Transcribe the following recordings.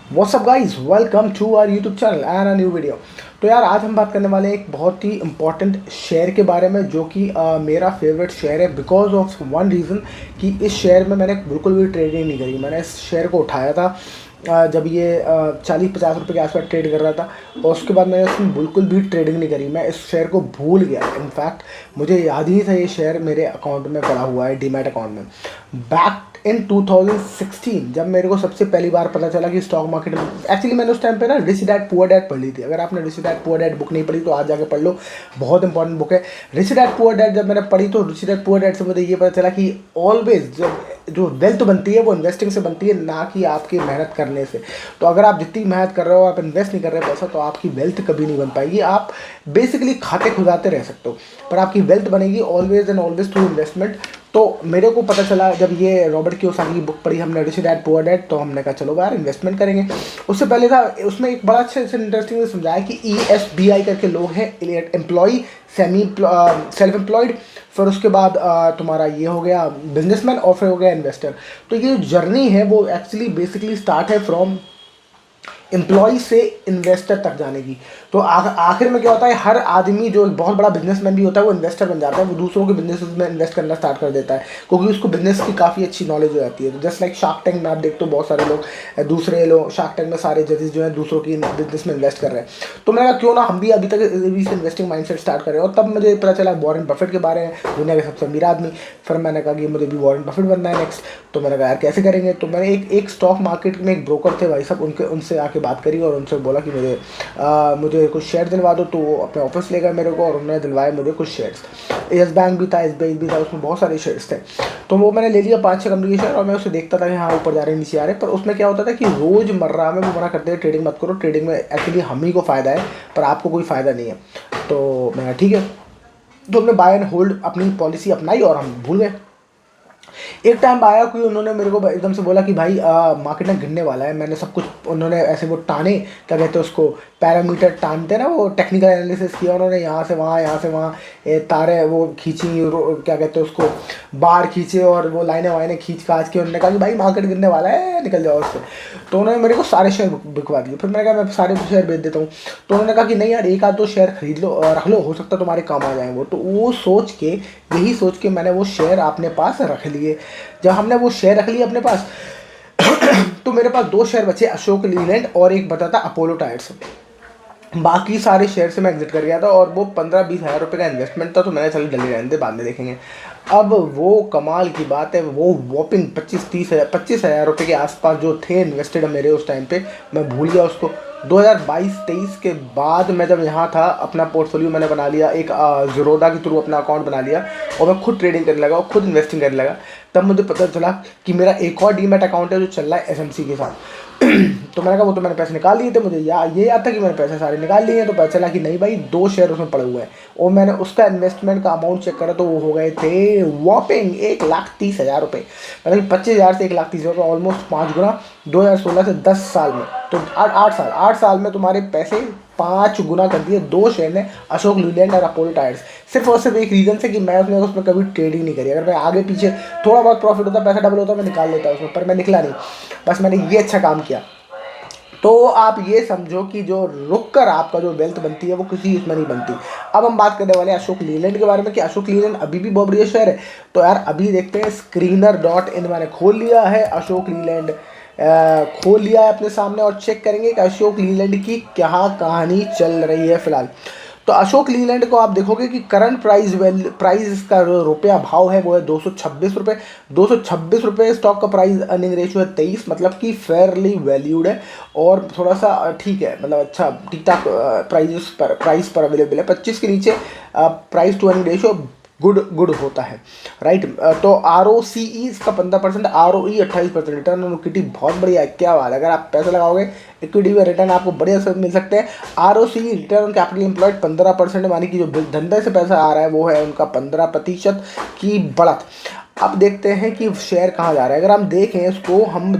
WhatsApp guys, welcome to our YouTube channel and a new video. तो यार आज हम बात करने वाले हैं एक बहुत ही इंपॉर्टेंट शेयर के बारे में जो कि मेरा फेवरेट शेयर है बिकॉज ऑफ वन रीज़न कि इस शेयर में मैंने बिल्कुल भी ट्रेडिंग नहीं करी। मैंने इस शेयर को उठाया था जब ये 40-50 रुपये के आसपास ट्रेड कर रहा था और उसके बाद मैंने उसमें बिल्कुल भी ट्रेडिंग नहीं करी। मैं इस शेयर को भूल गया। इनफैक्ट मुझे याद ही नहीं था ये शेयर मेरे अकाउंट में पड़ा हुआ है, डीमैट अकाउंट में। बैक इन 2016 जब मेरे को सबसे पहली बार पता चला कि स्टॉक मार्केट में एक्चुअली मैंने उस टाइम पे ना रिच डैड पुअर डैड पढ़ ली थी। अगर आपने rich dad poor dad book नहीं पढ़ी तो आज जाके पढ़ लो, बहुत इंपॉर्टेंट बुक है। रिच डैड पुअर डैड जब मैंने पढ़ी तो रिच डैड पुअर डैड से मुझे ये पता चला कि ऑलवेज जब जो वेल्थ बनती है वो इन्वेस्टिंग से बनती है, ना कि आपकी मेहनत करने से। तो अगर आप जितनी मेहनत कर रहे हो, आप इन्वेस्ट नहीं कर रहे पैसा, तो आपकी वेल्थ कभी नहीं बन पाएगी। आप बेसिकली खाते खुदाते रह सकते हो पर आपकी वेल्थ बनेगी always and always through investment. तो मेरे को पता चला जब ये रॉबर्ट कियोसाकी की बुक पढ़ी हमने, रिच डैड पुअर डैड, तो हमने कहा चलो यार इन्वेस्टमेंट करेंगे। उससे पहले था उसमें एक बड़ा अच्छे से इंटरेस्टिंग समझाया कि ESBI करके लोग हैं, एम्प्लॉय सेमी सेल्फ एम्प्लॉयड, फिर उसके बाद तुम्हारा ये हो गया बिजनेसमैन और फिर हो गया इन्वेस्टर। तो ये जर्नी है वो एक्चुअली बेसिकली स्टार्ट है फ्रॉम एम्प्लॉय से इन्वेस्टर तक जाने की। तो आखिर में क्या होता है, हर आदमी जो एक बहुत बड़ा बिजनेसमैन भी होता है वो इन्वेस्टर बन जाता है। वो दूसरों के बिजनेस में इन्वेस्ट करना स्टार्ट कर देता है क्योंकि उसको बिजनेस की काफ़ी अच्छी नॉलेज हो जाती है। तो जस्ट लाइक शार्क टैंक में आप देखते हो बहुत सारे लोग, दूसरे लोग शार्क टैंक में सारे जजेस जो हैं दूसरों की बिजनेस में इन्वेस्ट कर रहे हैं। तो मैंने कहा क्यों ना हम भी अभी तक अभी से इन्वेस्टिंग माइंडसेट स्टार्ट करें। और तब मुझे पता चला वॉरेन बफेट के बारे में, दुनिया के सबसे अमीर आदमी। फिर मैंने कहा कि मुझे भी वॉरेन बफेट बनना है नेक्स्ट। तो मैंने कहा यार कैसे करेंगे। तो मैंने एक स्टॉक मार्केट में एक ब्रोकर थे भाई साहब, उनसे आके बात करी और उनसे बोला कि मुझे कुछ शेयर दिलवा दो। तो वो अपने ऑफिस ले गए मेरे को और उन्होंने दिलवाए मुझे कुछ शेयर्स। येस बैंक भी था, SBI भी था, उसमें बहुत सारे शेयर्स थे। तो वो मैंने ले लिया 5-6 कंपनी के शेयर और मैं उसे देखता था कि हाँ ऊपर जा रहे नीचे आ रहे। पर उसमें क्या होता था कि रोज़मर्रा में वो मना करते थे ट्रेडिंग मत करो, ट्रेडिंग में एक्चुअली हम ही को फ़ायदा है पर आपको कोई फ़ायदा नहीं है। तो मैंने ठीक है। तो हमने बाय एंड होल्ड अपनी पॉलिसी अपनाई और हम भूल गए। एक टाइम आया कोई, उन्होंने मेरे को एकदम से बोला कि भाई मार्केट में गिरने वाला है। मैंने सब कुछ उन्होंने ऐसे वो टाने, क्या कहते हैं उसको, पैरामीटर टानते ना, वो टेक्निकल एनालिसिस किया उन्होंने, यहाँ से वहाँ यहाँ से वहाँ तारे वो खींची, क्या कहते हैं उसको, बार खींचे और वो लाइनें वाइनें खींच खाच के उन्होंने कहा कि भाई मार्केट गिरने वाला है निकल जाओ उससे। तो उन्होंने मेरे को सारे शेयर बिकवा दिए। फिर मैंने कहा मैं सारे शेयर बेच देता हूँ। तो उन्होंने कहा कि नहीं यार एक आध दो शेयर खरीद लो और रख लो, हो सकता है तुम्हारे काम आ जाए वो। तो वो सोच के, यही सोच के मैंने वो शेयर अपने पास रख लिए। जब हमने वो शेयर रख लिए अपने पास तो मेरे पास 2 शेयर बचे, अशोक लीलैंड और एक बचा था अपोलो टायर्स। बाकी सारे शेयर से मैं एग्जिट कर गया था और वो 15-20 हज़ार रुपये का इन्वेस्टमेंट था। तो मैंने चलो डले रहने दे, बाद में देखेंगे। अब वो कमाल की बात है, वो वॉपिंग 25-30 हज़ार रुपये के आसपास जो थे इन्वेस्टेड मेरे उस टाइम पे, मैं भूल गया उसको। 2022-23 के बाद मैं जब यहाँ था, अपना पोर्टफोलियो मैंने बना लिया, एक ज़ीरोधा के थ्रू अपना अकाउंट बना लिया और मैं खुद ट्रेडिंग करने लगा और खुद इन्वेस्टिंग करने लगा। तब मुझे पता चला कि मेरा एक और डीमैट अकाउंट है जो चल रहा है SMC के साथ। तो मैंने कहा वो तो मैंने पैसे निकाल लिए थे, मुझे ये याद था कि मैंने पैसे सारे निकाल लिए हैं। तो पता चला कि नहीं भाई 2 शेयर उसमें पड़े हुए हैं और मैंने उसका इन्वेस्टमेंट का अमाउंट चेक करा तो वो हो गए थे वॉपिंग 1,30,000 रुपये। मतलब 25,000 से 1,30,000 रुपये, ऑलमोस्ट 5 गुना 2016 से 10 साल में। तो 8 साल में तुम्हारे पैसे 5 गुना कर दिए 2 शेयर ने, अशोक लीलैंड और अपोलो टायर्स। सिर्फ और सिर्फ एक रीज़न से कि मैं उसमें कभी ट्रेडिंग नहीं करी। अगर मैं आगे पीछे थोड़ा बहुत प्रॉफिट होता, पैसा डबल होता, मैं निकाल लेता उसमें, पर मैं निकला नहीं। बस मैंने ये अच्छा काम किया। तो आप ये समझो कि जो रुक कर आपका जो वेल्थ बनती है वो किसी इसमें नहीं बनती। अब हम बात करने वाले हैं अशोक लीलैंड के बारे में कि अशोक लीलैंड अभी भी बहुत बढ़िया शेयर है। तो यार अभी देखते हैं, Screener.in मैंने खोल लिया है, अशोक लीलैंड खोल लिया है अपने सामने और चेक करेंगे कि अशोक लीलैंड की क्या कहानी चल रही है फिलहाल। तो अशोक लीलैंड को आप देखोगे कि करंट प्राइस का जो रुपया भाव है वो है 226 रुपये। 226 रुपये स्टॉक का प्राइस अर्निंग रेशियो है 23, मतलब कि फेयरली वैल्यूड है और थोड़ा सा ठीक है, मतलब अच्छा ठीक ठाक प्राइस पर अवेलेबल है। 25 के नीचे price to earning ratio good होता है, राइट। तो ROCE इसका 15%, ROE 28%, रिटर्न ऑन इक्विटी बहुत बढ़िया है। क्या बात है, अगर आप पैसा लगाओगे इक्विटी में रिटर्न आपको बढ़िया से मिल सकते हैं। ROCE return on capital employed 15%, मानी कि जो धंधे से पैसा आ रहा है वो है उनका 15% की बढ़त। अब देखते हैं कि शेयर कहाँ जा रहा है। अगर हम देखें इसको, हम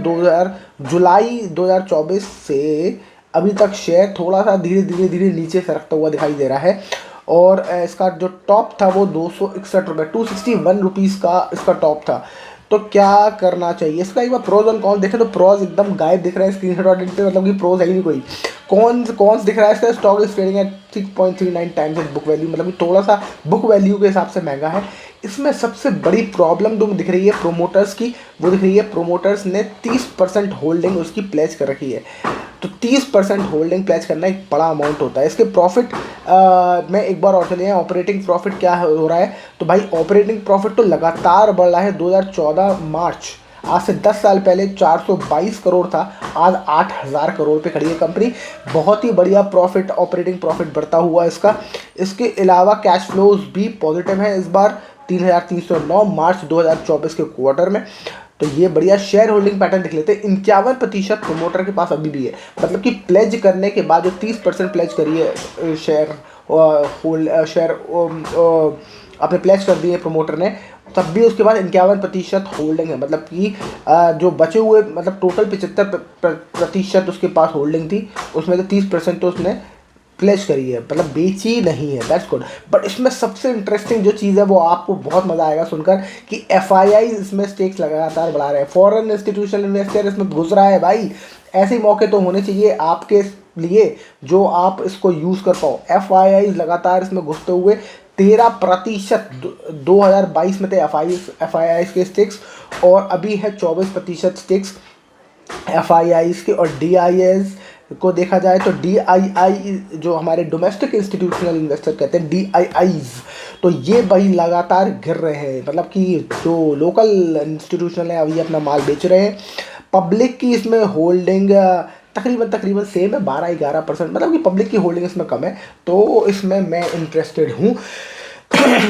जुलाई 2024 से अभी तक शेयर थोड़ा सा धीरे धीरे नीचे सरकता हुआ दिखाई दे रहा है और इसका जो टॉप था वो 261 रुपये, 261 रुपीज़ का इसका टॉप था। तो क्या करना चाहिए इसका एक बार प्रोज और कॉन्स देखें तो प्रोज एकदम गायब दिख रहा है स्क्रीन शॉट पे, मतलब कि प्रोज है ही नहीं कोई। कॉन्स दिख रहा है इसका, stock is trading at 6.39 times it book value, मतलब कि थोड़ा सा बुक वैल्यू के हिसाब से महंगा है। इसमें सबसे बड़ी प्रॉब्लम जो दिख रही है प्रोमोटर्स की, वो दिख रही है प्रोमोटर्स ने 30% होल्डिंग उसकी प्लेज कर रखी है। तो 30% होल्डिंग प्लेज करना एक बड़ा अमाउंट होता है। इसके प्रॉफिट में एक बार और चले हैं, ऑपरेटिंग प्रॉफिट क्या हो रहा है, तो भाई ऑपरेटिंग प्रॉफिट तो लगातार बढ़ रहा है। 2014 मार्च, आज से 10 साल पहले 422 करोड़ था, आज 8000 करोड़ पे खड़ी है कंपनी। बहुत ही बढ़िया प्रॉफिट, ऑपरेटिंग प्रॉफिट बढ़ता हुआ इसका। इसके अलावा कैश फ्लोज भी पॉजिटिव है इस बार, 3309 मार्च 2024 के क्वार्टर में। तो ये बढ़िया शेयर होल्डिंग पैटर्न देख लेते हैं। 51% प्रोमोटर के पास अभी भी है, मतलब कि प्लेज करने के बाद जो 30% प्लेज करी है शेयर शेयर आपने प्लेज कर दिए प्रमोटर ने, तब भी उसके बाद 51% होल्डिंग है, मतलब कि जो बचे हुए मतलब टोटल 75% उसके पास होल्डिंग थी, उसमें से 30% तो उसने प्लेज करी है, मतलब बेची नहीं है। That's good. बट इसमें सबसे इंटरेस्टिंग जो चीज़ है वो आपको बहुत मज़ा आएगा सुनकर कि एफआईआई इसमें स्टेक्स लगातार बढ़ा रहे हैं, फॉरेन इंस्टीट्यूशनल इन्वेस्टर इसमें घुस रहा है। भाई ऐसे मौके तो होने चाहिए आपके लिए जो आप इसको यूज़ कर पाओ। एफआईआई लगातार इसमें घुसते हुए 13% 2022 में थे एफआईआई के स्टेक्स, और अभी है 24% स्टेक्स एफआईआई के। और डीआईएस को देखा जाए तो डीआईआई जो हमारे डोमेस्टिक इंस्टीट्यूशनल इन्वेस्टर कहते हैं डीआईआईज, तो ये भाई लगातार गिर रहे हैं, मतलब कि जो लोकल इंस्टीट्यूशनल है अभी अपना माल बेच रहे हैं। पब्लिक की इसमें होल्डिंग तकरीबन सेम है, 12-11%, मतलब कि पब्लिक की होल्डिंग इसमें कम है, तो इसमें मैं इंटरेस्टेड हूँ।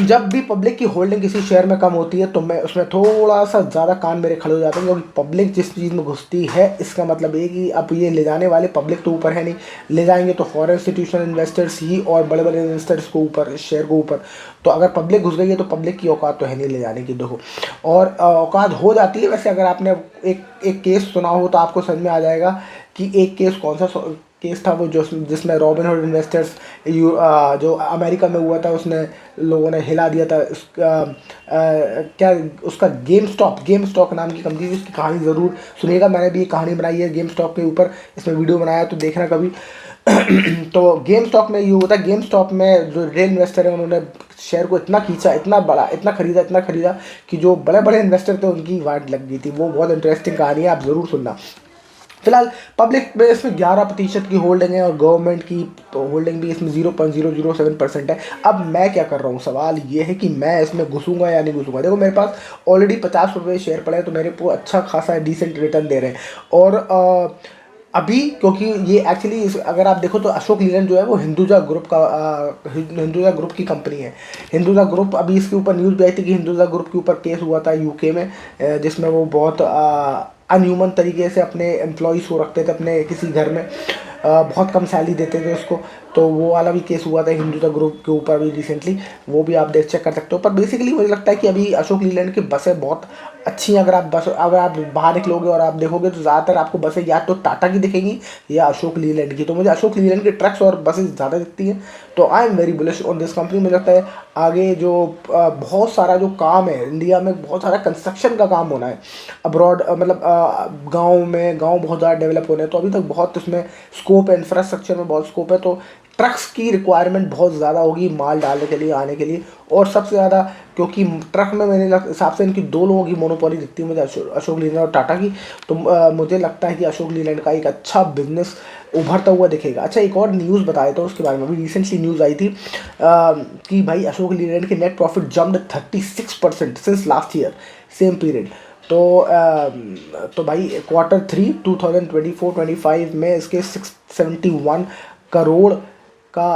जब भी पब्लिक की होल्डिंग किसी शेयर में कम होती है तो मैं उसमें थोड़ा सा ज़्यादा कान मेरे खड़े हो जाते हैं, क्योंकि पब्लिक जिस चीज़ में घुसती है इसका मतलब ये कि अब ये ले जाने वाले पब्लिक तो ऊपर है नहीं, ले जाएंगे तो फॉरेन इंस्टीट्यूशनल इन्वेस्टर्स ही और बड़े बड़े इन्वेस्टर्स को ऊपर, शेयर को ऊपर। तो अगर पब्लिक घुस गई है तो पब्लिक की औकात तो है नहीं ले जाने की, देखो। और औकात हो जाती है वैसे, अगर आपने एक केस सुना हो तो आपको समझ में आ जाएगा कि एक केस कौन सा केस था वो, जो जिसमें रॉबिनहुड इन्वेस्टर्स जो अमेरिका में हुआ था, उसने लोगों ने हिला दिया था। क्या उसका गेम स्टॉक नाम की कंपनी, उसकी कहानी ज़रूर सुनिएगा, मैंने भी एक कहानी बनाई है गेम स्टॉक के ऊपर, इसमें वीडियो बनाया तो देखना कभी। तो गेम स्टॉक में ये हुआ था, गेम स्टॉक में जो रिटेल इन्वेस्टर है उन्होंने शेयर को इतना खींचा, इतना खरीदा कि जो बड़े बड़े इन्वेस्टर थे उनकी वाट लग गई थी। वो बहुत इंटरेस्टिंग कहानी है, आप ज़रूर सुनना। फिलहाल पब्लिक में इसमें 11% की होल्डिंग है और गवर्नमेंट की होल्डिंग भी इसमें 0.007% है। अब मैं क्या कर रहा हूँ, सवाल ये है कि मैं इसमें घुसूंगा या नहीं घुसूंगा। देखो मेरे पास ऑलरेडी 50 रुपये शेयर पड़े हैं, तो मेरे को अच्छा खासा डिसेंट रिटर्न दे रहे हैं। और अभी क्योंकि ये एक्चुअली अगर आप देखो तो अशोक लीलैंड जो है वो हिंदुजा हिंदुजा ग्रुप की कंपनी है। हिंदुजा ग्रुप, अभी इसके ऊपर न्यूज़ भी आई थी कि हिंदुजा ग्रुप के ऊपर केस हुआ था यूके में, जिसमें वो बहुत अनह्यूमन तरीके से अपने एम्प्लॉयज़ को रखते थे अपने किसी घर में, बहुत कम सैलरी देते थे उसको। तो वो वाला भी केस हुआ था हिंदुजा ग्रुप के ऊपर भी रिसेंटली, वो भी आप चेक कर सकते हो। पर बेसिकली मुझे लगता है कि अभी अशोक लीलैंड की बसें बहुत अच्छी हैं। अगर आप बाहर निकलोगे और आप देखोगे तो ज़्यादातर आपको बसें या तो टाटा की दिखेंगी या अशोक लीलैंड की। तो मुझे अशोक लीलैंड के ट्रक्स और बसें ज़्यादा दिखती हैं, तो I am very bullish on this company. मुझे लगता है आगे जो बहुत सारा जो काम है इंडिया में, बहुत सारा कंस्ट्रक्शन का काम होना है अब्रॉड, मतलब गाँव बहुत ज़्यादा डेवलप होने हैं, तो अभी तक बहुत उसमें स्कोप है, इंफ्रास्ट्रक्चर में बहुत स्कोप है। तो ट्रक्स की रिक्वायरमेंट बहुत ज़्यादा होगी माल डालने के लिए, आने के लिए। और सबसे ज़्यादा क्योंकि ट्रक में मेरे हिसाब से इनकी 2 लोगों की मोनोपोली दिखती है मुझे, अशोक लीलैंड और टाटा की। तो मुझे लगता है कि अशोक लीलैंड का एक अच्छा बिजनेस उभरता हुआ दिखेगा। अच्छा, एक और न्यूज़ बताया था उसके बारे में, अभी रिसेंटली न्यूज़ आई थी कि भाई अशोक लीलैंड के net profit jumped 36% since last year same period. तो भाई Q3 2024-25 में इसके 671 करोड़ का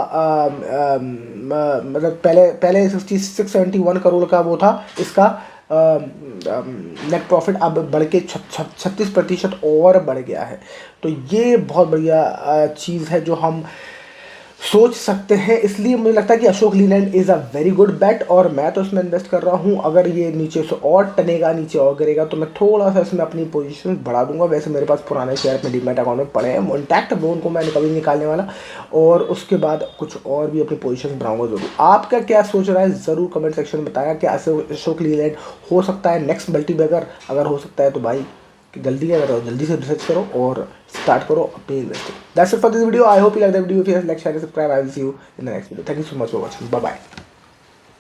मतलब पहले 671 करोड़ का वो था इसका नेट प्रॉफिट, अब बढ़ के 36% और बढ़ गया है। तो ये बहुत बढ़िया चीज़ है जो हम सोच सकते हैं। इसलिए मुझे लगता है कि Ashok Leyland is a very good bat और मैं तो इसमें इन्वेस्ट कर रहा हूँ। अगर ये नीचे से और टनेगा, नीचे और गिरेगा तो मैं थोड़ा सा इसमें अपनी पोजीशन बढ़ा दूंगा। वैसे मेरे पास पुराने शेयर अपने डीमैट अकाउंट में पड़े हैं इंटैक्ट, वो उनको मैं कभी निकालने वाला, और उसके बाद कुछ और भी अपनी पोजीशन बढ़ाऊंगा ज़रूर। आपका क्या सोच रहा है ज़रूर कमेंट सेक्शन में बताया कि अशोक लीलैंड हो सकता है नेक्स्ट मल्टीबैगर। अगर हो सकता है तो भाई जल्दी करो, जल्दी से रिसर्च करो और स्टार्ट करो अपनी investing. That's it for this video. I hope you like the video. If you like, share, subscribe. I will see you in the next video. Thank you so much for watching. Bye bye.